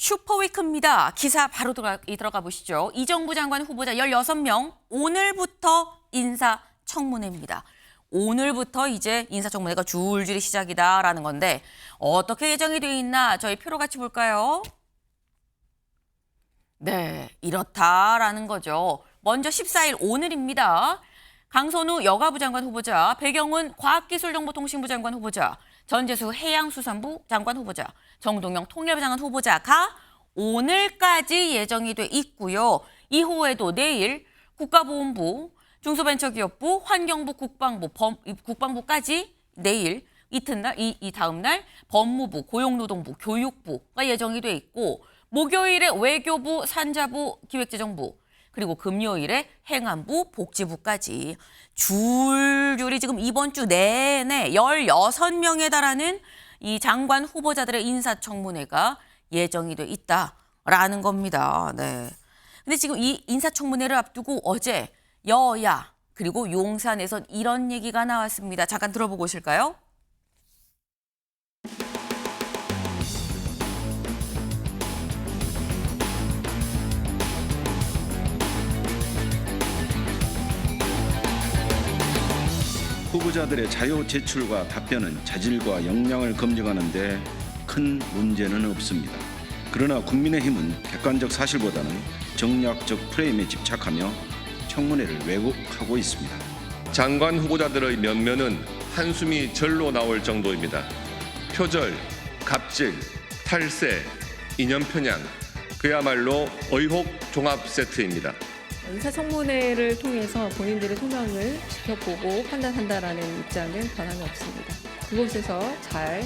슈퍼위크입니다. 기사 바로 들어가 보시죠. 이정부 장관 후보자 16명, 오늘부터 인사청문회입니다. 오늘부터 이제 인사청문회가 줄줄이 시작이다라는 건데 어떻게 예정이 돼 있나 저희 표로 같이 볼까요? 네, 이렇다라는 거죠. 먼저 14일 오늘입니다. 강선우 여가부 장관 후보자, 배경훈 과학기술정보통신부 장관 후보자, 전재수 해양수산부 장관 후보자, 정동영 통일부 장관 후보자가 오늘까지 예정이 돼 있고요. 이후에도 내일 국가보훈부, 중소벤처기업부, 환경부, 국방부까지 내일 이튿날, 이 다음 날 법무부, 고용노동부, 교육부가 예정이 돼 있고 목요일에 외교부, 산자부, 기획재정부, 그리고 금요일에 행안부, 복지부까지 줄줄이 지금 이번 주 내내 16명에 달하는 이 장관 후보자들의 인사청문회가 예정이 돼 있다라는 겁니다. 네. 근데 지금 이 인사청문회를 앞두고 어제 여야 그리고 용산에선 이런 얘기가 나왔습니다. 잠깐 들어보고 오실까요? 후보자들의 자유 제출과 답변은 자질과 역량을 검증하는 데 큰 문제는 없습니다. 그러나 국민의힘은 객관적 사실보다는 정략적 프레임에 집착하며 청문회를 왜곡하고 있습니다. 장관 후보자들의 면면은 한숨이 절로 나올 정도입니다. 표절, 갑질, 탈세, 이념 편향, 그야말로 의혹 종합 세트입니다. 인사청문회를 통해서 본인들의 소명을 지켜보고 판단한다라는 입장은 변함이 없습니다. 그곳에서 잘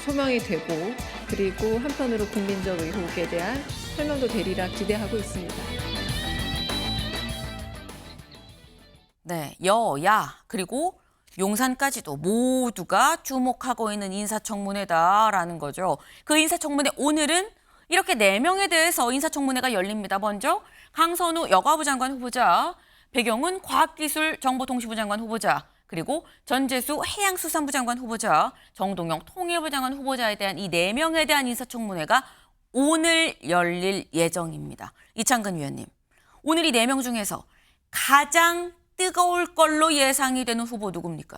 소명이 되고 그리고 한편으로 국민적 의혹에 대한 설명도 되리라 기대하고 있습니다. 네, 여야 그리고 용산까지도 모두가 주목하고 있는 인사청문회다라는 거죠. 그 인사청문회 오늘은 이렇게 4명에 대해서 인사청문회가 열립니다. 먼저 강선우 여가부 장관 후보자, 배경훈 과학기술정보통신부 장관 후보자, 그리고 전재수 해양수산부 장관 후보자, 정동영 통일부 장관 후보자에 대한 이 4명에 대한 인사청문회가 오늘 열릴 예정입니다. 이창근 위원님, 오늘 이 4명 중에서 가장 뜨거울 걸로 예상이 되는 후보 누굽니까?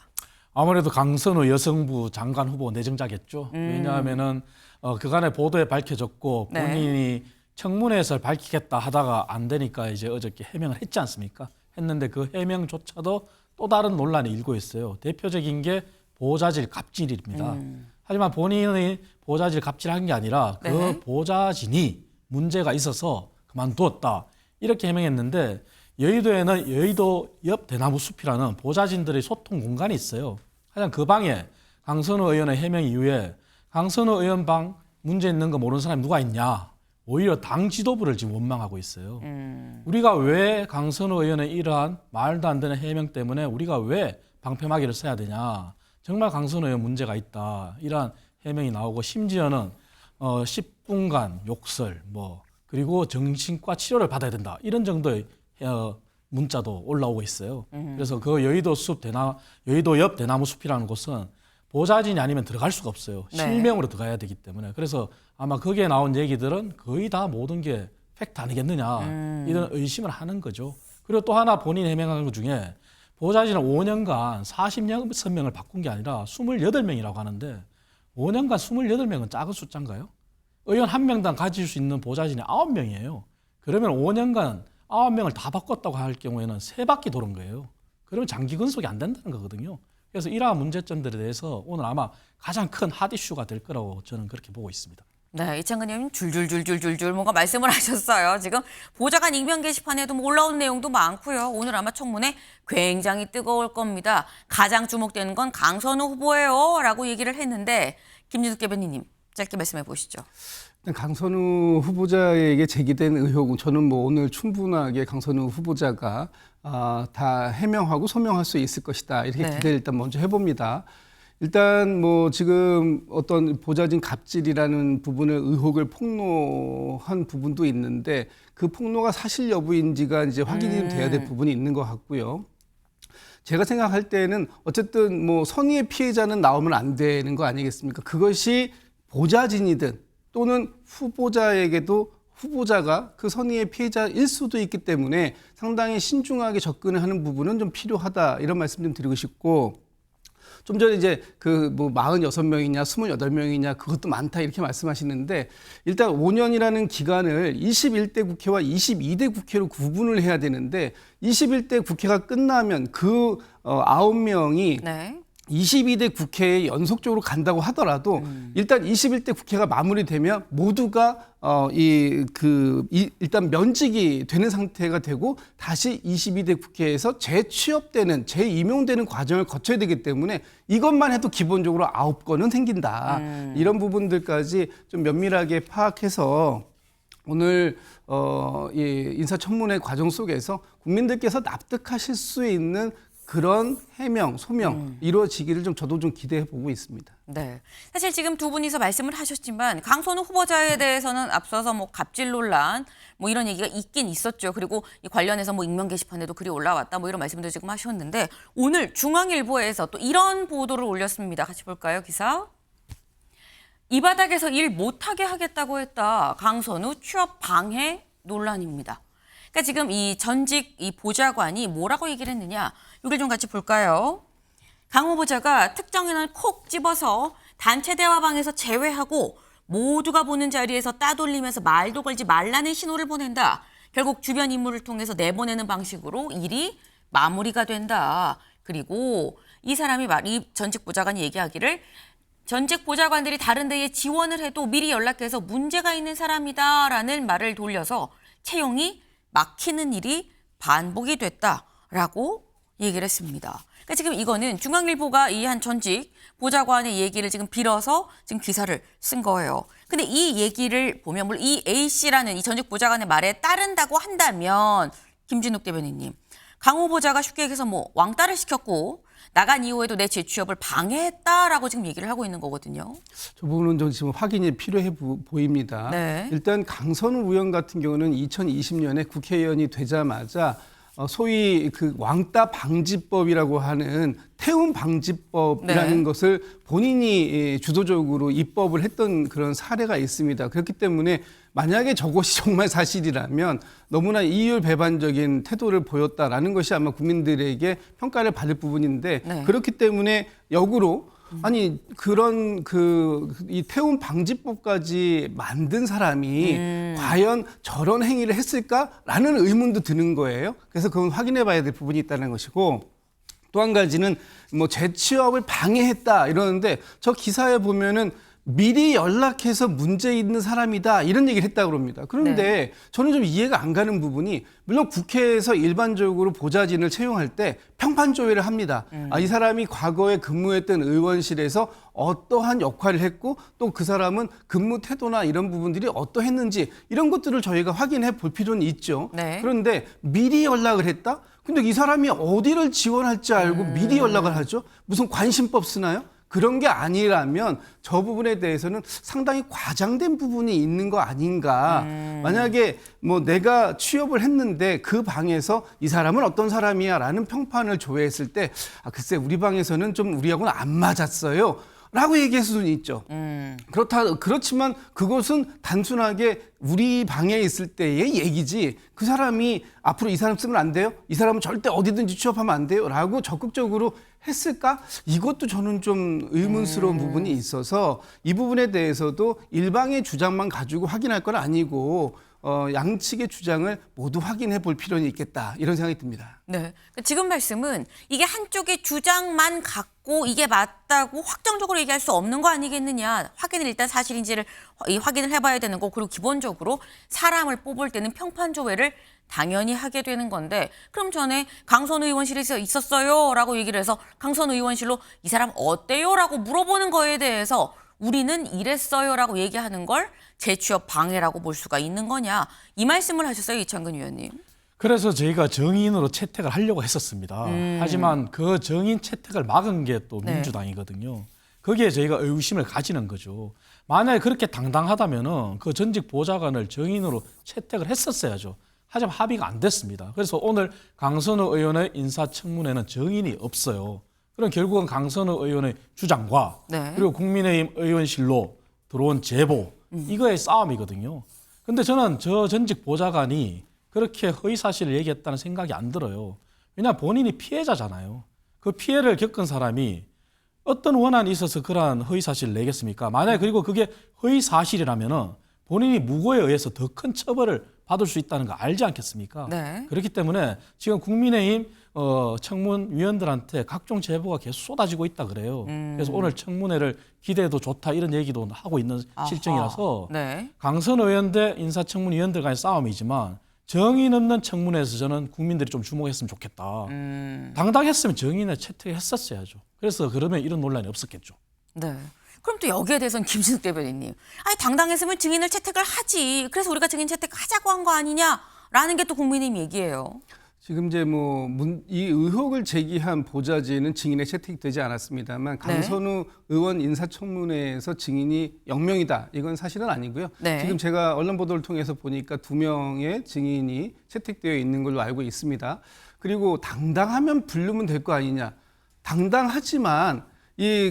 아무래도 강선우 여성부 장관 후보 내정자겠죠. 왜냐하면은 그간의 보도에 밝혀졌고 본인이 청문회에서 밝히겠다 하다가 안 되니까 이제 어저께 해명을 했지 않습니까? 했는데 그 해명조차도 또 다른 논란이 일고 있어요. 대표적인 게 보좌질 갑질입니다. 하지만 본인이 보좌질 갑질한 게 아니라 그 보좌진이 문제가 있어서 그만두었다. 이렇게 해명했는데 여의도에는 여의도 옆 대나무 숲이라는 보좌진들의 소통 공간이 있어요. 하지만 그 방에 강선우 의원의 해명 이후에 강선우 의원 방 문제 있는 거 모르는 사람이 누가 있냐. 오히려 당 지도부를 지금 원망하고 있어요. 우리가 왜 강선우 의원의 이러한 말도 안 되는 해명 때문에 우리가 왜 방패막이를 써야 되냐. 정말 강선우 의원 문제가 있다. 이러한 해명이 나오고 심지어는 10분간 욕설 그리고 정신과 치료를 받아야 된다. 이런 정도의 문자도 올라오고 있어요. 그래서 그 여의도 옆 대나무 숲이라는 곳은 보좌진이 아니면 들어갈 수가 없어요. 실명으로 들어가야 되기 때문에. 그래서 아마 거기에 나온 얘기들은 거의 다 모든 게 팩트 아니겠느냐 이런 의심을 하는 거죠. 그리고 또 하나 본인이 해명한 것 중에 보좌진은 5년간 46명을 바꾼 게 아니라 28명이라고 하는데 5년간 28명은 작은 숫자인가요? 의원 1명당 가질 수 있는 보좌진이 9명이에요. 그러면 5년간 9명을 다 바꿨다고 할 경우에는 3바퀴 도는 거예요. 그러면 장기 근속이 안 된다는 거거든요. 그래서 이러한 문제점들에 대해서 오늘 아마 가장 큰 핫 이슈가 될 거라고 저는 그렇게 보고 있습니다. 네, 이창근 의원님 줄줄줄줄줄줄 뭔가 말씀을 하셨어요. 지금 보좌관 익명 게시판에도 올라온 내용도 많고요. 오늘 아마 청문회 굉장히 뜨거울 겁니다. 가장 주목되는 건 강선우 후보예요 라고 얘기를 했는데 김진숙 대변인님 짧게 말씀해 보시죠. 강선우 후보자에게 제기된 의혹은 저는 오늘 충분하게 강선우 후보자가 다 해명하고 소명할 수 있을 것이다. 이렇게 기대를 일단 먼저 해봅니다. 일단 지금 어떤 보좌진 갑질이라는 부분을 의혹을 폭로한 부분도 있는데 그 폭로가 사실 여부인지가 이제 확인이 돼야 될 부분이 있는 것 같고요. 제가 생각할 때는 어쨌든 선의의 피해자는 나오면 안 되는 거 아니겠습니까? 그것이 보좌진이든 또는 후보자에게도 후보자가 그 선의의 피해자일 수도 있기 때문에 상당히 신중하게 접근을 하는 부분은 좀 필요하다 이런 말씀 좀 드리고 싶고 좀 전에 이제 그 뭐 46명이냐 28명이냐 그것도 많다 이렇게 말씀하시는데 일단 5년이라는 기간을 21대 국회와 22대 국회로 구분을 해야 되는데 21대 국회가 끝나면 그 9명이 네. 22대 국회에 연속적으로 간다고 하더라도 일단 21대 국회가 마무리되면 모두가 일단 면직이 되는 상태가 되고 다시 22대 국회에서 재취업되는 재임용되는 과정을 거쳐야 되기 때문에 이것만 해도 기본적으로 9건은 생긴다. 이런 부분들까지 좀 면밀하게 파악해서 오늘 이 인사청문회 과정 속에서 국민들께서 납득하실 수 있는 그런 해명, 소명 이루어지기를 저도 좀 기대해 보고 있습니다. 네. 사실 지금 두 분이서 말씀을 하셨지만 강선우 후보자에 대해서는 앞서서 뭐 갑질 논란 뭐 이런 얘기가 있긴 있었죠. 그리고 이 관련해서 뭐 익명 게시판에도 글이 올라왔다 뭐 이런 말씀도 지금 하셨는데 오늘 중앙일보에서 또 이런 보도를 올렸습니다. 같이 볼까요, 기사? 이 바닥에서 일 못하게 하겠다고 했다. 강선우 취업 방해 논란입니다. 그러니까 지금 이 전직 이 보좌관이 뭐라고 얘기를 했느냐. 이걸 좀 같이 볼까요? 강 후보자가 특정인을 콕 집어서 단체 대화방에서 제외하고 모두가 보는 자리에서 따돌리면서 말도 걸지 말라는 신호를 보낸다. 결국 주변 인물을 통해서 내보내는 방식으로 일이 마무리가 된다. 그리고 이 사람이 이 전직 보좌관이 얘기하기를 전직 보좌관들이 다른 데에 지원을 해도 미리 연락해서 문제가 있는 사람이다라는 말을 돌려서 채용이 막히는 일이 반복이 됐다라고 얘기를 했습니다. 그러니까 지금 이거는 중앙일보가 이 한 전직 보좌관의 얘기를 지금 빌어서 지금 기사를 쓴 거예요. 근데 이 얘기를 보면 물론 이 A씨라는 이 전직 보좌관의 말에 따른다고 한다면 김진욱 대변인님, 강 후보자가 쉽게 얘기해서 뭐 왕따를 시켰고 나간 이후에도 내 재취업을 방해했다라고 지금 얘기를 하고 있는 거거든요. 저 부분은 좀 지금 확인이 필요해 보입니다. 네. 일단 강선우 의원 같은 경우는 2020년에 국회의원이 되자마자 소위 그 왕따 방지법이라고 하는 태움 방지법이라는 네. 것을 본인이 주도적으로 입법을 했던 그런 사례가 있습니다. 그렇기 때문에 만약에 저것이 정말 사실이라면 너무나 이율배반적인 태도를 보였다라는 것이 아마 국민들에게 평가를 받을 부분인데 네. 그렇기 때문에 역으로 아니 그런 이 태움 방지법까지 만든 사람이 과연 저런 행위를 했을까라는 의문도 드는 거예요. 그래서 그건 확인해 봐야 될 부분이 있다는 것이고 또 한 가지는 뭐 재취업을 방해했다 이러는데 저 기사에 보면은 미리 연락해서 문제 있는 사람이다 이런 얘기를 했다고 합니다. 그런데 네. 저는 좀 이해가 안 가는 부분이 물론 국회에서 일반적으로 보좌진을 채용할 때 평판 조회를 합니다. 이 사람이 과거에 근무했던 의원실에서 어떠한 역할을 했고 또 그 사람은 근무 태도나 이런 부분들이 어떠했는지 이런 것들을 저희가 확인해 볼 필요는 있죠. 네. 그런데 미리 연락을 했다? 근데 이 사람이 어디를 지원할지 알고 미리 연락을 하죠? 무슨 관심법 쓰나요? 그런 게 아니라면 저 부분에 대해서는 상당히 과장된 부분이 있는 거 아닌가. 만약에 뭐 내가 취업을 했는데 그 방에서 이 사람은 어떤 사람이야 라는 평판을 조회했을 때 글쎄 우리 방에서는 좀 우리하고는 안 맞았어요. 라고 얘기할 수는 있죠. 그렇지만 그것은 단순하게 우리 방에 있을 때의 얘기지 그 사람이 앞으로 이 사람 쓰면 안 돼요? 이 사람은 절대 어디든지 취업하면 안 돼요? 라고 적극적으로 했을까? 이것도 저는 좀 의문스러운 부분이 있어서 이 부분에 대해서도 일방의 주장만 가지고 확인할 건 아니고 양측의 주장을 모두 확인해 볼 필요는 있겠다 이런 생각이 듭니다. 네. 지금 말씀은 이게 한쪽의 주장만 갖고 이게 맞다고 확정적으로 얘기할 수 없는 거 아니겠느냐. 확인을 일단 사실인지를 확인을 해봐야 되는 거. 그리고 기본적으로 사람을 뽑을 때는 평판 조회를 당연히 하게 되는 건데 그럼 전에 강선우 의원실에서 있었어요 라고 얘기를 해서 강선우 의원실로 이 사람 어때요? 라고 물어보는 거에 대해서 우리는 이랬어요 라고 얘기하는 걸 재취업 방해라고 볼 수가 있는 거냐. 이 말씀을 하셨어요. 이창근 의원님. 그래서 저희가 정인으로 채택을 하려고 했었습니다. 하지만 그 정인 채택을 막은 게 또 네. 민주당이거든요. 거기에 저희가 의구심을 가지는 거죠. 만약에 그렇게 당당하다면은 그 전직 보좌관을 정인으로 채택을 했었어야죠. 하지만 합의가 안 됐습니다. 그래서 오늘 강선우 의원의 인사청문회는 정인이 없어요. 그럼 결국은 강선우 의원의 주장과 네. 그리고 국민의힘 의원실로 들어온 제보 이거의 싸움이거든요. 근데 저는 저 전직 보좌관이 그렇게 허위 사실을 얘기했다는 생각이 안 들어요. 왜냐하면 본인이 피해자잖아요. 그 피해를 겪은 사람이 어떤 원한이 있어서 그러한 허위 사실을 내겠습니까? 만약에 그리고 그게 허위 사실이라면은 본인이 무고에 의해서 더 큰 처벌을 받을 수 있다는 거 알지 않겠습니까? 네. 그렇기 때문에 지금 국민의힘 청문위원들한테 각종 제보가 계속 쏟아지고 있다 그래요. 그래서 오늘 청문회를 기대해도 좋다 이런 얘기도 하고 있는 실정이라서 네. 강선 의원 대 인사청문위원들 간의 싸움이지만 정의 없는 청문회에서 저는 국민들이 좀 주목했으면 좋겠다. 당당했으면 정의는 채택했었어야죠. 그래서 그러면 이런 논란이 없었겠죠. 네. 그럼 또 여기에 대해서는 김진욱 대변인님. 아니 당당했으면 증인을 채택을 하지. 그래서 우리가 증인 채택하자고 한 거 아니냐라는 게 또 국민의힘 얘기예요. 지금 이제 이 의혹을 제기한 보좌진은 증인에 채택되지 않았습니다만 강선우 의원 인사청문회에서 증인이 0명이다. 이건 사실은 아니고요. 네. 지금 제가 언론 보도를 통해서 보니까 2명의 증인이 채택되어 있는 걸로 알고 있습니다. 그리고 당당하면 부르면 될 거 아니냐. 당당하지만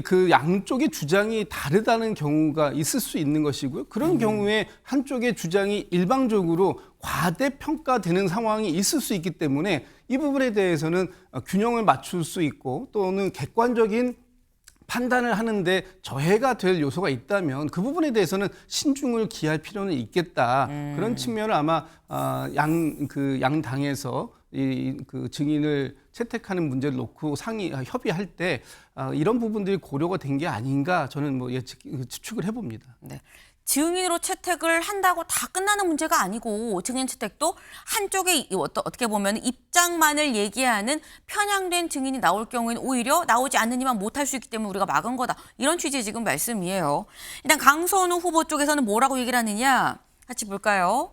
그 양쪽의 주장이 다르다는 경우가 있을 수 있는 것이고요. 그런 경우에 한쪽의 주장이 일방적으로 과대평가되는 상황이 있을 수 있기 때문에 이 부분에 대해서는 균형을 맞출 수 있고 또는 객관적인 판단을 하는데 저해가 될 요소가 있다면 그 부분에 대해서는 신중을 기할 필요는 있겠다. 그런 측면을 아마 양 당에서 그 증인을 채택하는 문제를 놓고 협의할 때 이런 부분들이 고려가 된 게 아닌가 저는 추측을 해봅니다. 네. 증인으로 채택을 한다고 다 끝나는 문제가 아니고 증인 채택도 한쪽에 어떻게 보면 입장만을 얘기하는 편향된 증인이 나올 경우에는 오히려 나오지 않는 이만 못할 수 있기 때문에 우리가 막은 거다. 이런 취지의 지금 말씀이에요. 일단 강선우 후보 쪽에서는 뭐라고 얘기를 하느냐 같이 볼까요?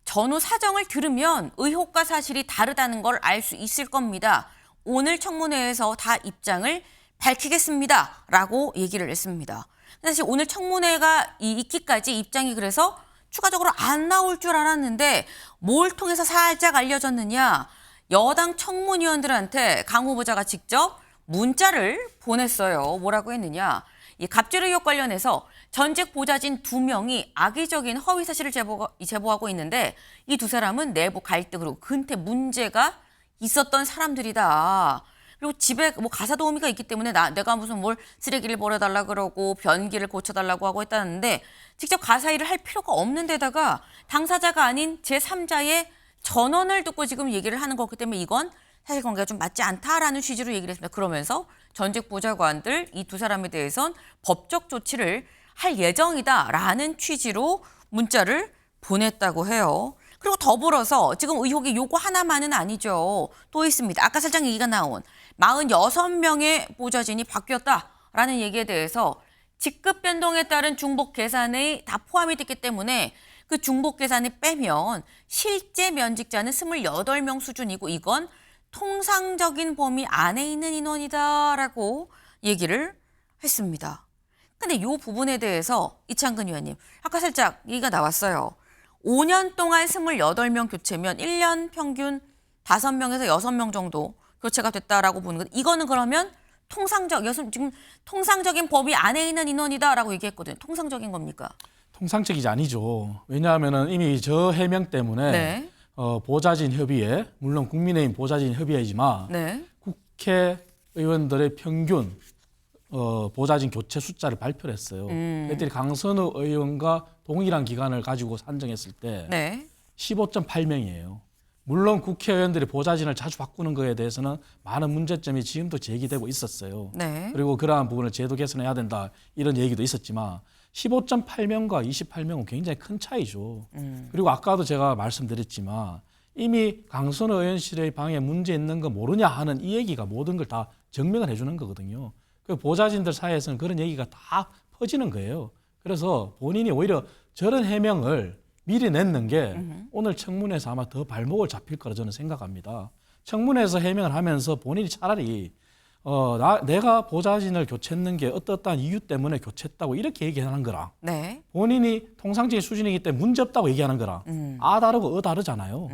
전후 사정을 들으면 의혹과 사실이 다르다는 걸 알 수 있을 겁니다. 오늘 청문회에서 다 입장을 밝히겠습니다. 라고 얘기를 했습니다. 사실 오늘 청문회가 있기까지 입장이 그래서 추가적으로 안 나올 줄 알았는데 뭘 통해서 살짝 알려졌느냐. 여당 청문위원들한테 강 후보자가 직접 문자를 보냈어요. 뭐라고 했느냐. 이 갑질 의혹 관련해서 전직 보좌진 2명이 악의적인 허위 사실을 제보하고 있는데 이 두 사람은 내부 갈등 그리고 근태 문제가 있었던 사람들이다. 그리고 집에 가사 도우미가 있기 때문에 내가 무슨 뭘 쓰레기를 버려달라 그러고 변기를 고쳐달라고 하고 했다는데 직접 가사 일을 할 필요가 없는 데다가 당사자가 아닌 제3자의 전원을 듣고 지금 얘기를 하는 거기 때문에 이건 사실관계가 좀 맞지 않다라는 취지로 얘기를 했습니다. 그러면서 전직 보좌관들 이 두 사람에 대해선 법적 조치를 할 예정이다라는 취지로 문자를 보냈다고 해요. 그리고 더불어서 지금 의혹이 요거 하나만은 아니죠. 또 있습니다. 아까 살짝 얘기가 나온 46명의 보좌진이 바뀌었다라는 얘기에 대해서 직급 변동에 따른 중복 계산이 다 포함이 됐기 때문에 그 중복 계산을 빼면 실제 면직자는 28명 수준이고 이건 통상적인 범위 안에 있는 인원이다라고 얘기를 했습니다. 근데 이 부분에 대해서 이창근 의원님, 아까 살짝 얘기가 나왔어요. 5년 동안 28명 교체면 1년 평균 5명에서 6명 정도 교체가 됐다라고 보는 것. 이거는 그러면 지금 통상적인 범위 안에 있는 인원이다라고 얘기했거든요. 통상적인 겁니까? 통상적이지 아니죠. 왜냐하면 이미 저 해명 때문에 네. 보좌진 협의회, 물론 국민의힘 보좌진 협의회지만 네. 국회의원들의 평균 보좌진 교체 숫자를 발표를 했어요. 그들이 강선우 의원과 동일한 기간을 가지고 산정했을 때 네. 15.8명이에요. 물론 국회의원들이 보좌진을 자주 바꾸는 것에 대해서는 많은 문제점이 지금도 제기되고 있었어요. 네. 그리고 그러한 부분을 제도 개선해야 된다 이런 얘기도 있었지만 15.8명과 28명은 굉장히 큰 차이죠. 그리고 아까도 제가 말씀드렸지만 이미 강선우 의원실의 방에 문제 있는 거 모르냐 하는 이 얘기가 모든 걸 다 증명을 해주는 거거든요. 그 보좌진들 사이에서는 그런 얘기가 다 퍼지는 거예요. 그래서 본인이 오히려 저런 해명을 미리 냈는 게 오늘 청문회에서 아마 더 발목을 잡힐 거라 저는 생각합니다. 청문회에서 해명을 하면서 본인이 차라리 내가 보좌진을 교체했는 게 어떠한 이유 때문에 교체했다고 이렇게 얘기하는 거랑 네. 본인이 통상적인 수준이기 때문에 문제없다고 얘기하는 거랑 다르고 다르잖아요.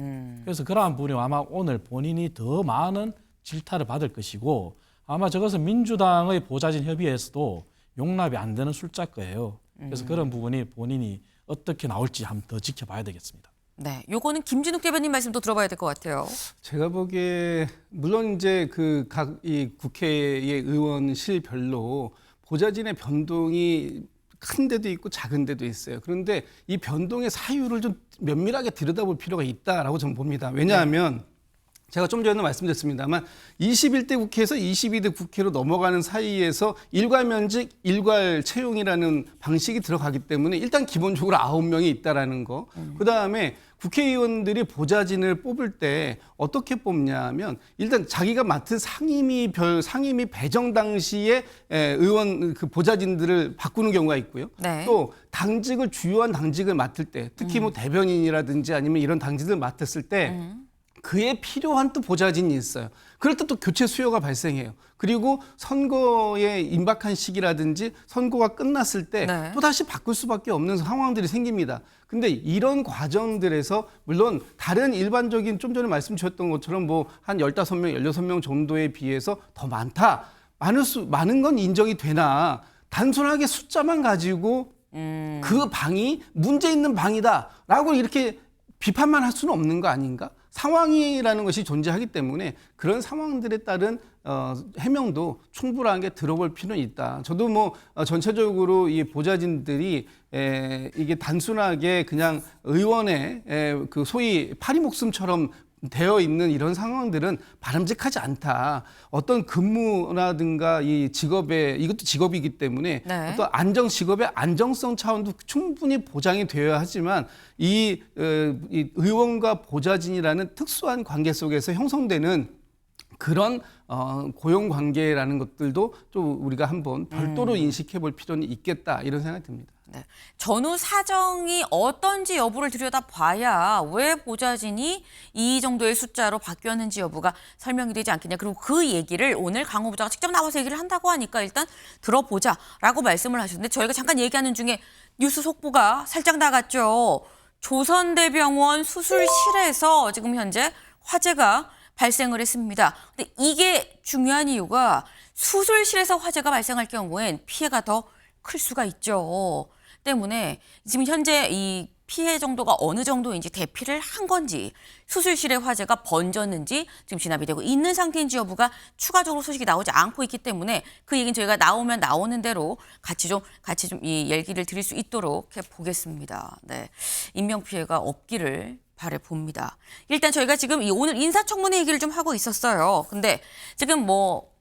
그래서 그러한 부분이 아마 오늘 본인이 더 많은 질타를 받을 것이고 아마 저것은 민주당의 보좌진 협의회에서도 용납이 안 되는 숫자일 거예요. 그래서 그런 부분이 본인이 어떻게 나올지 한번 더 지켜봐야 되겠습니다. 네, 요거는 김진욱 대변인 말씀도 들어봐야 될 것 같아요. 제가 보기에 물론 이제 그 각 이 국회의 의원실별로 보좌진의 변동이 큰 데도 있고 작은 데도 있어요. 그런데 이 변동의 사유를 좀 면밀하게 들여다볼 필요가 있다라고 저는 봅니다. 왜냐하면 제가 좀 전에 말씀드렸습니다만 21대 국회에서 22대 국회로 넘어가는 사이에서 일괄 면직, 일괄 채용이라는 방식이 들어가기 때문에 일단 기본적으로 9명이 있다라는 거. 그다음에 국회의원들이 보좌진을 뽑을 때 어떻게 뽑냐면 일단 자기가 맡은 상임위 배정 당시에 의원 그 보좌진들을 바꾸는 경우가 있고요. 네. 또 당직을 주요한 당직을 맡을 때 특히 뭐 대변인이라든지 아니면 이런 당직을 맡았을 때 그에 필요한 또 보좌진이 있어요. 그럴 때 또 교체 수요가 발생해요. 그리고 선거에 임박한 시기라든지 선거가 끝났을 때 네. 또 다시 바꿀 수밖에 없는 상황들이 생깁니다. 근데 이런 과정들에서 물론 다른 일반적인 좀 전에 말씀 주셨던 것처럼 뭐 한 15명, 16명 정도에 비해서 더 많다. 많은 건 인정이 되나 단순하게 숫자만 가지고 그 방이 문제 있는 방이다라고 이렇게 비판만 할 수는 없는 거 아닌가? 상황이라는 것이 존재하기 때문에 그런 상황들에 따른 해명도 충분하게 들어볼 필요는 있다. 저도 뭐 전체적으로 이 보좌진들이 이게 단순하게 그냥 의원의 그 소위 파리목숨처럼 되어 있는 이런 상황들은 바람직하지 않다. 어떤 근무라든가 이 직업의 이것도 직업이기 때문에 네. 어떤 직업의 안정성 차원도 충분히 보장이 되어야 하지만 이 의원과 보좌진이라는 특수한 관계 속에서 형성되는 그런 고용 관계라는 것들도 좀 우리가 한번 별도로 인식해 볼 필요는 있겠다 이런 생각이 듭니다. 네. 전후 사정이 어떤지 여부를 들여다봐야 왜 보좌진이 이 정도의 숫자로 바뀌었는지 여부가 설명이 되지 않겠냐. 그리고 그 얘기를 오늘 강 후보자가 직접 나와서 얘기를 한다고 하니까 일단 들어보자라고 말씀을 하셨는데 저희가 잠깐 얘기하는 중에 뉴스 속보가 살짝 나갔죠. 조선대병원 수술실에서 지금 현재 화재가 발생을 했습니다. 근데 이게 중요한 이유가 수술실에서 화재가 발생할 경우엔 피해가 더 클 수가 있죠. 때문에 지금 현재 이 피해 정도가 어느 정도인지 대피를 한 건지 수술실의 화재가 번졌는지 지금 진압이 되고 있는 상태인지 여부가 추가적으로 소식이 나오지 않고 있기 때문에 그 얘기는 저희가 나오면 나오는 대로 같이 좀 이 얘기를 드릴 수 있도록 해 보겠습니다. 네, 인명 피해가 없기를 바래 봅니다. 일단 저희가 지금 오늘 인사청문회 얘기를 좀 하고 있었어요. 근데 지금 뭐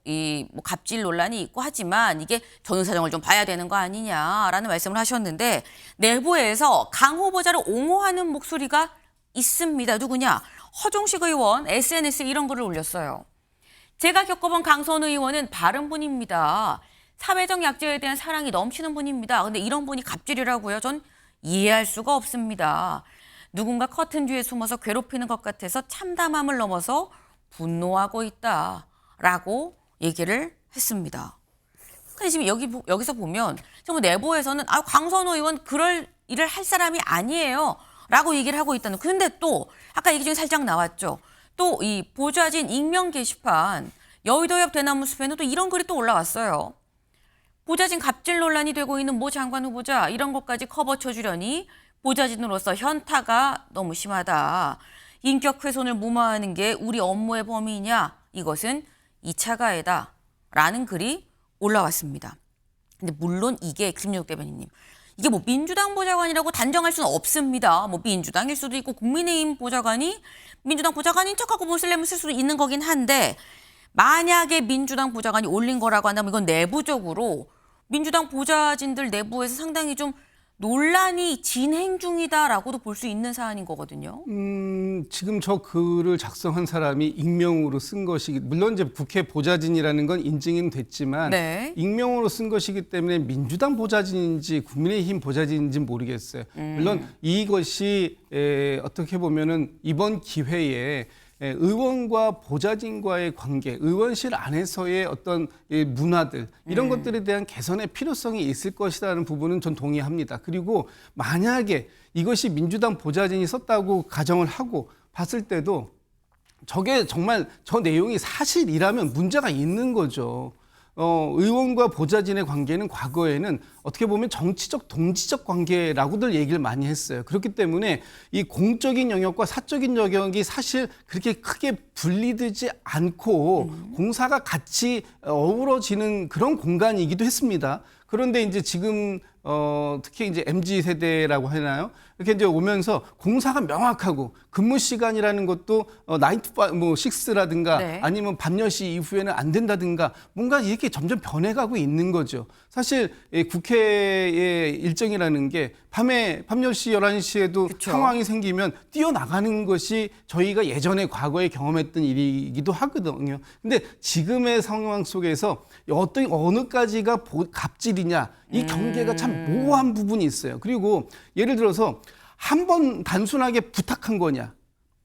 갑질 논란이 있고 하지만 이게 전후 사정을 좀 봐야 되는 거 아니냐라는 말씀을 하셨는데 내부에서 강 후보자를 옹호하는 목소리가 있습니다. 누구냐? 허종식 의원 SNS에 이런 글을 올렸어요. 제가 겪어본 강선우 의원은 바른 분입니다. 사회적 약자에 대한 사랑이 넘치는 분입니다. 근데 이런 분이 갑질이라고요? 전 이해할 수가 없습니다. 누군가 커튼 뒤에 숨어서 괴롭히는 것 같아서 참담함을 넘어서 분노하고 있다라고 얘기를 했습니다. 근데 지금 여기서 보면 정말 내부에서는 강선우 의원 그럴 일을 할 사람이 아니에요 라고 얘기를 하고 있다는. 그런데 또 아까 얘기 중에 살짝 나왔죠. 또 이 보좌진 익명 게시판 여의도 옆 대나무 숲에는 또 이런 글이 또 올라왔어요. 보좌진 갑질 논란이 되고 있는 모 장관 후보자 이런 것까지 커버 쳐주려니 보좌진으로서 현타가 너무 심하다. 인격 훼손을 무마하는 게 우리 업무의 범위냐? 이것은 2차 가해다. 라는 글이 올라왔습니다. 근데 물론 이게 김진욱 대변인님, 이게 뭐 민주당 보좌관이라고 단정할 수는 없습니다. 뭐 민주당일 수도 있고 국민의힘 보좌관이 민주당 보좌관인 척하고 모슬렘을 쓸 수도 있는 거긴 한데 만약에 민주당 보좌관이 올린 거라고 한다면 이건 내부적으로 민주당 보좌진들 내부에서 상당히 좀 논란이 진행 중이다라고도 볼 수 있는 사안인 거거든요. 지금 저 글을 작성한 사람이 익명으로 쓴 것이기, 물론 이제 국회 보좌진이라는 건 인증은 됐지만 네. 익명으로 쓴 것이기 때문에 민주당 보좌진인지 국민의힘 보좌진인지 모르겠어요. 물론 이것이 어떻게 보면은 이번 기회에 의원과 보좌진과의 관계, 의원실 안에서의 어떤 문화들 이런 것들에 대한 개선의 필요성이 있을 것이라는 부분은 전 동의합니다. 그리고 만약에 이것이 민주당 보좌진이 썼다고 가정을 하고 봤을 때도 저게 정말 저 내용이 사실이라면 문제가 있는 거죠. 의원과 보좌진의 관계는 과거에는 어떻게 보면 정치적 동지적 관계라고들 얘기를 많이 했어요. 그렇기 때문에 이 공적인 영역과 사적인 영역이 사실 그렇게 크게 분리되지 않고 공사가 같이 어우러지는 그런 공간이기도 했습니다. 그런데 이제 지금 특히 이제 MZ 세대라고 하나요? 이렇게 이제 오면서 공사가 명확하고 근무 시간이라는 것도 9 to 5, 뭐 6라든가 네. 아니면 밤 10시 이후에는 안 된다든가 뭔가 이렇게 점점 변해가고 있는 거죠. 사실 국회의 일정이라는 게 밤 10시, 11시에도 그쵸. 상황이 생기면 뛰어나가는 것이 저희가 예전에 과거에 경험했던 일이기도 하거든요. 근데 지금의 상황 속에서 어느까지가 갑질이냐 이 경계가 참 모호한 부분이 있어요. 그리고 예를 들어서 한 번 단순하게 부탁한 거냐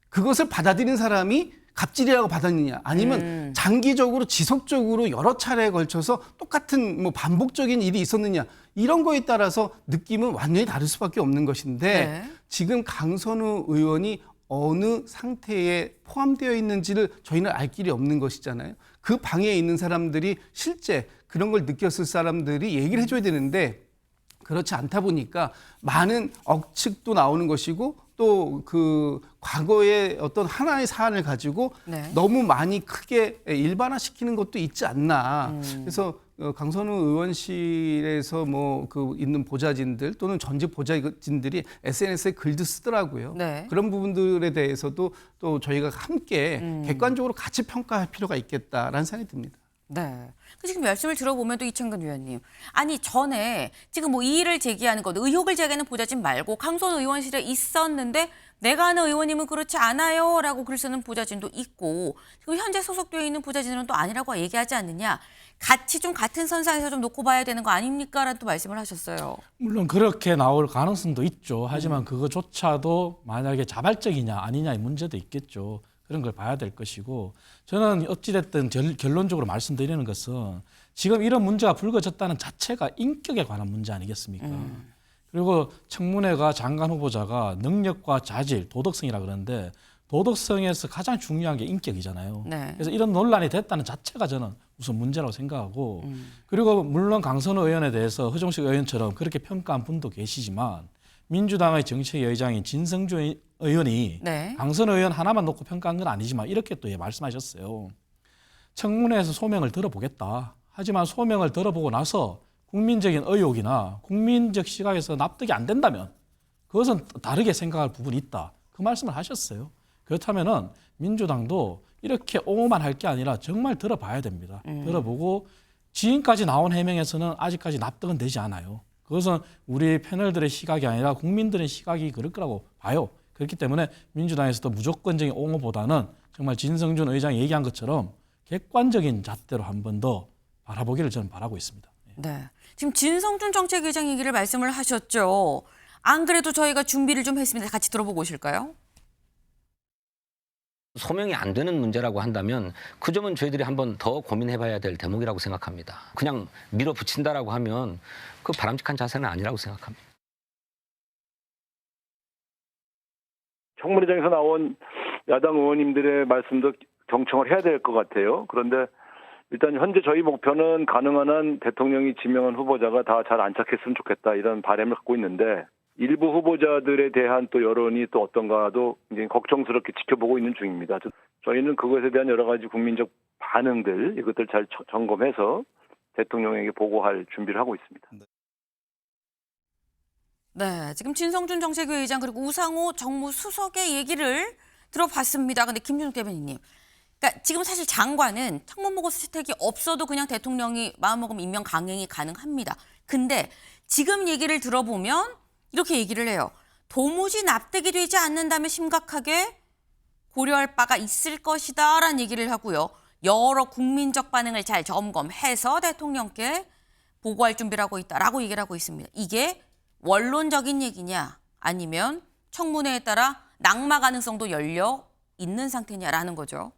그것을 받아들인 사람이 갑질이라고 받았느냐 아니면 장기적으로 지속적으로 여러 차례에 걸쳐서 똑같은 뭐 반복적인 일이 있었느냐 이런 거에 따라서 느낌은 완전히 다를 수밖에 없는 것인데 네. 지금 강선우 의원이 어느 상태에 포함되어 있는지를 저희는 알 길이 없는 것이잖아요. 그 방에 있는 사람들이 실제 그런 걸 느꼈을 사람들이 얘기를 해줘야 되는데 그렇지 않다 보니까 많은 억측도 나오는 것이고 또 그 과거의 어떤 하나의 사안을 가지고 네. 너무 많이 크게 일반화시키는 것도 있지 않나. 그래서 강선우 의원실에서 뭐 그 있는 보좌진들 또는 전직 보좌진들이 SNS에 글도 쓰더라고요. 네. 그런 부분들에 대해서도 또 저희가 함께 객관적으로 같이 평가할 필요가 있겠다라는 생각이 듭니다. 네. 지금 말씀을 들어보면 또 이창근 위원님. 아니 전에 지금 뭐 이의를 제기하는 것, 의혹을 제기하는 보좌진 말고 강선우 의원실에 있었는데 내가 아는 의원님은 그렇지 않아요 라고 글 쓰는 보좌진도 있고 지금 현재 소속되어 있는 보좌진은 또 아니라고 얘기하지 않느냐. 같이 좀 같은 선상에서 좀 놓고 봐야 되는 거 아닙니까? 라는 또 말씀을 하셨어요. 물론 그렇게 나올 가능성도 있죠. 하지만 그거조차도 만약에 자발적이냐 아니냐의 문제도 있겠죠. 그런 걸 봐야 될 것이고 저는 어찌됐든 결론적으로 말씀드리는 것은 지금 이런 문제가 불거졌다는 자체가 인격에 관한 문제 아니겠습니까? 그리고 청문회가 장관 후보자가 능력과 자질, 도덕성이라 그러는데 도덕성에서 가장 중요한 게 인격이잖아요. 네. 그래서 이런 논란이 됐다는 자체가 저는 우선 문제라고 생각하고 그리고 물론 강선우 의원에 대해서 허정식 의원처럼 그렇게 평가한 분도 계시지만 민주당의 정책위의장인 진성준 의원이 네. 강선우 의원 하나만 놓고 평가한 건 아니지만 이렇게 또 말씀하셨어요. 청문회에서 소명을 들어보겠다. 하지만 소명을 들어보고 나서 국민적인 의혹이나 국민적 시각에서 납득이 안 된다면 그것은 다르게 생각할 부분이 있다. 그 말씀을 하셨어요. 그렇다면은 민주당도 이렇게 옹호만 할 게 아니라 정말 들어봐야 됩니다. 들어보고 지금까지 나온 해명에서는 아직까지 납득은 되지 않아요. 그것은 우리 패널들의 시각이 아니라 국민들의 시각이 그럴 거라고 봐요. 그렇기 때문에 민주당에서도 무조건적인 옹호보다는 정말 진성준 의장이 얘기한 것처럼 객관적인 잣대로 한 번 더 바라보기를 저는 바라고 있습니다. 네. 지금 진성준 정책위의장 얘기를 말씀을 하셨죠. 안 그래도 저희가 준비를 좀 했습니다. 같이 들어보고 오실까요? 소명이 안 되는 문제라고 한다면 그 점은 저희들이 한번 더 고민해봐야 될 대목이라고 생각합니다. 그냥 밀어붙인다라고 하면 그 바람직한 자세는 아니라고 생각합니다. 청문회장에서 나온 야당 의원님들의 말씀도 경청을 해야 될 것 같아요. 그런데 일단 현재 저희 목표는 가능한 한 대통령이 지명한 후보자가 다 잘 안착했으면 좋겠다 이런 바람을 갖고 있는데 일부 후보자들에 대한 또 여론이 또 어떤가도 굉장히 걱정스럽게 지켜보고 있는 중입니다. 저희는 그것에 대한 여러 가지 국민적 반응들 이것들 잘 점검해서 대통령에게 보고할 준비를 하고 있습니다. 네, 지금 진성준 정책위의장 그리고 우상호 정무수석의 얘기를 들어봤습니다. 근데 김준욱 대변인님, 그러니까 지금 사실 장관은 청문보고서 채택이 없어도 그냥 대통령이 마음먹으면 임명 강행이 가능합니다. 근데 지금 얘기를 들어보면 이렇게 얘기를 해요. 도무지 납득이 되지 않는다면 심각하게 고려할 바가 있을 것이다라는 얘기를 하고요. 여러 국민적 반응을 잘 점검해서 대통령께 보고할 준비를 하고 있다라고 얘기를 하고 있습니다. 이게 원론적인 얘기냐 아니면 청문회에 따라 낙마 가능성도 열려 있는 상태냐라는 거죠.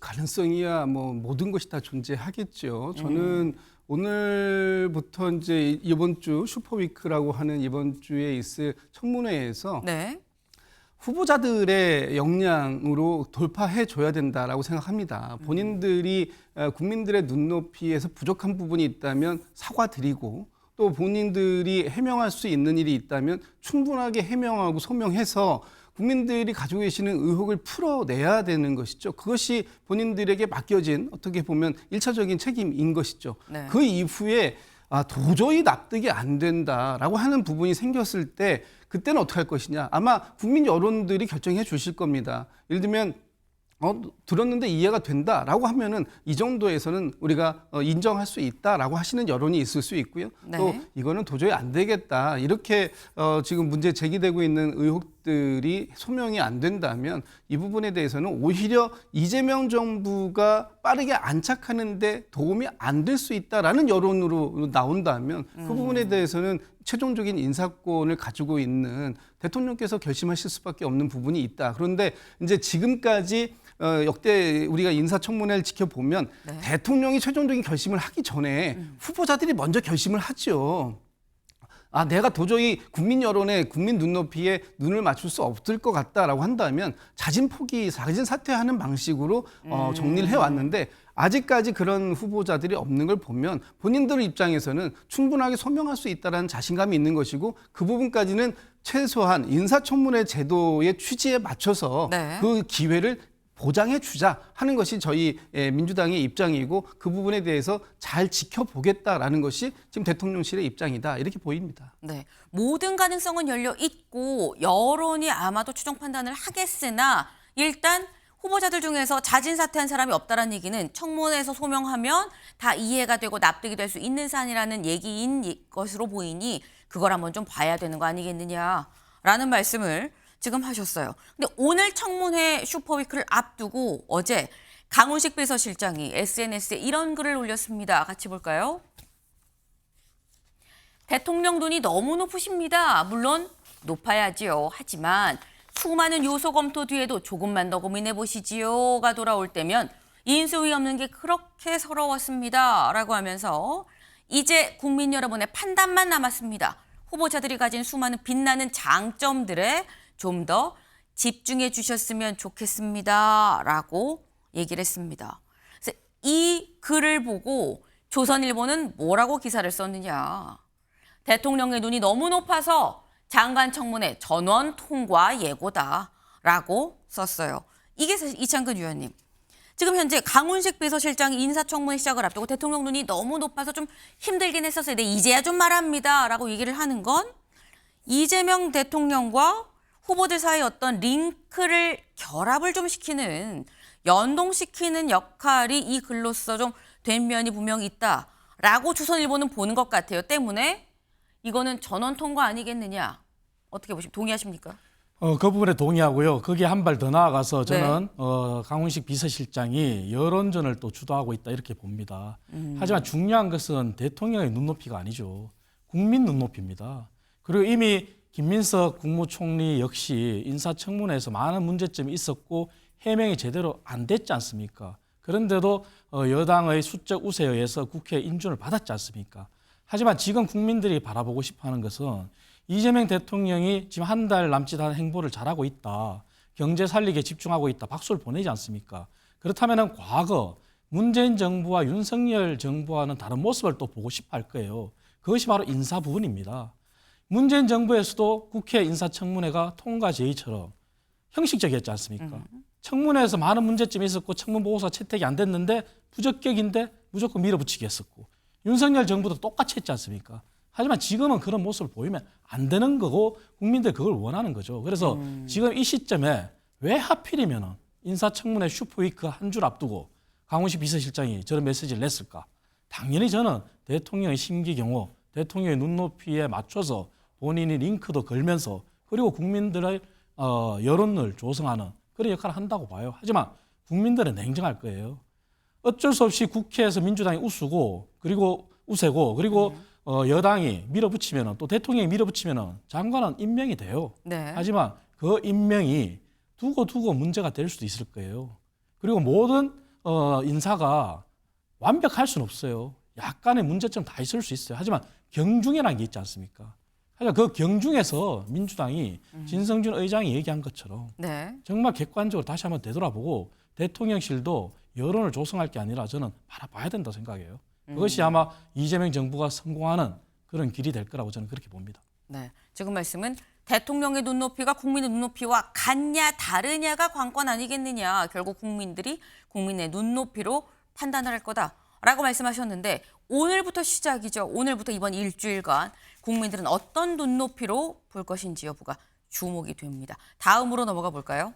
가능성이야 뭐 모든 것이 다 존재하겠죠. 저는 오늘부터 이제 이번 주 슈퍼위크라고 하는 이번 주에 있을 청문회에서 네. 후보자들의 역량으로 돌파해 줘야 된다라고 생각합니다. 본인들이 국민들의 눈높이에서 부족한 부분이 있다면 사과드리고 또 본인들이 해명할 수 있는 일이 있다면 충분하게 해명하고 소명해서 국민들이 가지고 계시는 의혹을 풀어내야 되는 것이죠. 그것이 본인들에게 맡겨진 어떻게 보면 1차적인 책임인 것이죠. 네. 그 이후에 도저히 납득이 안 된다라고 하는 부분이 생겼을 때 그때는 어떻게 할 것이냐. 아마 국민 여론들이 결정해 주실 겁니다. 예를 들면 들었는데 이해가 된다라고 하면은 이 정도에서는 우리가 인정할 수 있다라고 하시는 여론이 있을 수 있고요. 네. 또 이거는 도저히 안 되겠다. 이렇게 지금 문제 제기되고 있는 의혹들이 소명이 안 된다면 이 부분에 대해서는 오히려 이재명 정부가 빠르게 안착하는데 도움이 안 될 수 있다라는 여론으로 나온다면 그 부분에 대해서는 최종적인 인사권을 가지고 있는 대통령께서 결심하실 수밖에 없는 부분이 있다. 그런데 이제 지금까지 역대 우리가 인사청문회를 지켜보면 네. 대통령이 최종적인 결심을 하기 전에 후보자들이 먼저 결심을 하죠. 내가 도저히 국민 여론에 국민 눈높이에 눈을 맞출 수 없을 것 같다라고 한다면 자진 포기, 자진 사퇴하는 방식으로 정리를 해왔는데 아직까지 그런 후보자들이 없는 걸 보면 본인들 입장에서는 충분하게 소명할 수 있다는 자신감이 있는 것이고 그 부분까지는 최소한 인사청문회 제도의 취지에 맞춰서 네. 그 기회를 보장해 주자 하는 것이 저희 민주당의 입장이고 그 부분에 대해서 잘 지켜보겠다라는 것이 지금 대통령실의 입장이다 이렇게 보입니다. 네, 모든 가능성은 열려 있고 여론이 아마도 추정 판단을 하겠으나 일단 후보자들 중에서 자진 사퇴한 사람이 없다라는 얘기는 청문회에서 소명하면 다 이해가 되고 납득이 될 수 있는 사안이라는 얘기인 것으로 보이니 그걸 한번 좀 봐야 되는 거 아니겠느냐라는 말씀을 지금 하셨어요. 근데 오늘 청문회 슈퍼위크를 앞두고 어제 강훈식 비서실장이 SNS에 이런 글을 올렸습니다. 같이 볼까요? 대통령 눈이 너무 높으십니다. 물론 높아야지요. 하지만 수많은 요소 검토 뒤에도 조금만 더 고민해 보시지요가 돌아올 때면 인수위 없는 게 그렇게 서러웠습니다. 라고 하면서 이제 국민 여러분의 판단만 남았습니다. 후보자들이 가진 수많은 빛나는 장점들에 좀 더 집중해 주셨으면 좋겠습니다. 라고 얘기를 했습니다. 그래서 이 글을 보고 조선일보는 뭐라고 기사를 썼느냐. 대통령의 눈이 너무 높아서 장관 청문회 전원 통과 예고다라고 썼어요. 이게 사실 이창근 위원님. 지금 현재 강훈식 비서실장이 인사청문회 시작을 앞두고 대통령 눈이 너무 높아서 좀 힘들긴 했었어요. 근데 이제야 좀 말합니다라고 얘기를 하는 건 이재명 대통령과 후보들 사이의 어떤 링크를 결합을 좀 시키는 연동시키는 역할이 이 글로서 좀 된 면이 분명히 있다라고 조선일보는 보는 것 같아요. 때문에 이거는 전원 통과 아니겠느냐. 어떻게 보십니까? 동의하십니까? 그 부분에 동의하고요. 거기에 한 발 더 나아가서 저는 강훈식 비서실장이 여론전을 또 주도하고 있다 이렇게 봅니다. 하지만 중요한 것은 대통령의 눈높이가 아니죠. 국민 눈높이입니다. 그리고 이미 김민석 국무총리 역시 인사청문회에서 많은 문제점이 있었고 해명이 제대로 안 됐지 않습니까? 그런데도 여당의 수적 우세에 의해서 국회 인준을 받았지 않습니까? 하지만 지금 국민들이 바라보고 싶어하는 것은 이재명 대통령이 지금 한 달 남짓 한 행보를 잘하고 있다. 경제 살리기에 집중하고 있다. 박수를 보내지 않습니까? 그렇다면 과거 문재인 정부와 윤석열 정부와는 다른 모습을 또 보고 싶어 할 거예요. 그것이 바로 인사 부분입니다. 문재인 정부에서도 국회 인사청문회가 통과 제의처럼 형식적이었지 않습니까? 청문회에서 많은 문제점이 있었고 청문보고서 채택이 안 됐는데 부적격인데 무조건 밀어붙이기 했었고 윤석열 정부도 똑같이 했지 않습니까? 하지만 지금은 그런 모습을 보이면 안 되는 거고 국민들 그걸 원하는 거죠. 그래서 지금 이 시점에 왜 하필이면 인사청문회 슈퍼위크 한 줄 앞두고 강훈식 비서실장이 저런 메시지를 냈을까? 당연히 저는 대통령의 심기경호, 대통령의 눈높이에 맞춰서 본인이 링크도 걸면서 그리고 국민들의 여론을 조성하는 그런 역할을 한다고 봐요. 하지만 국민들은 냉정할 거예요. 어쩔 수 없이 국회에서 민주당이 우세고 그리고 여당이 밀어붙이면 또 대통령이 밀어붙이면 장관은 임명이 돼요. 네. 하지만 그 임명이 두고 문제가 될 수도 있을 거예요. 그리고 모든 인사가 완벽할 수는 없어요. 약간의 문제점 다 있을 수 있어요. 하지만 경중이라는 게 있지 않습니까? 하여간 그 경중에서 민주당이 진성준 의장이 얘기한 것처럼 네. 정말 객관적으로 다시 한번 되돌아보고 대통령실도 여론을 조성할 게 아니라 저는 바라봐야 된다 생각해요. 그것이 아마 이재명 정부가 성공하는 그런 길이 될 거라고 저는 그렇게 봅니다. 네. 지금 말씀은 대통령의 눈높이가 국민의 눈높이와 같냐 다르냐가 관건 아니겠느냐. 결국 국민들이 국민의 눈높이로 판단을 할 거다라고 말씀하셨는데 오늘부터 시작이죠. 오늘부터 이번 일주일간 국민들은 어떤 눈높이로 볼 것인지 여부가 주목이 됩니다. 다음으로 넘어가 볼까요?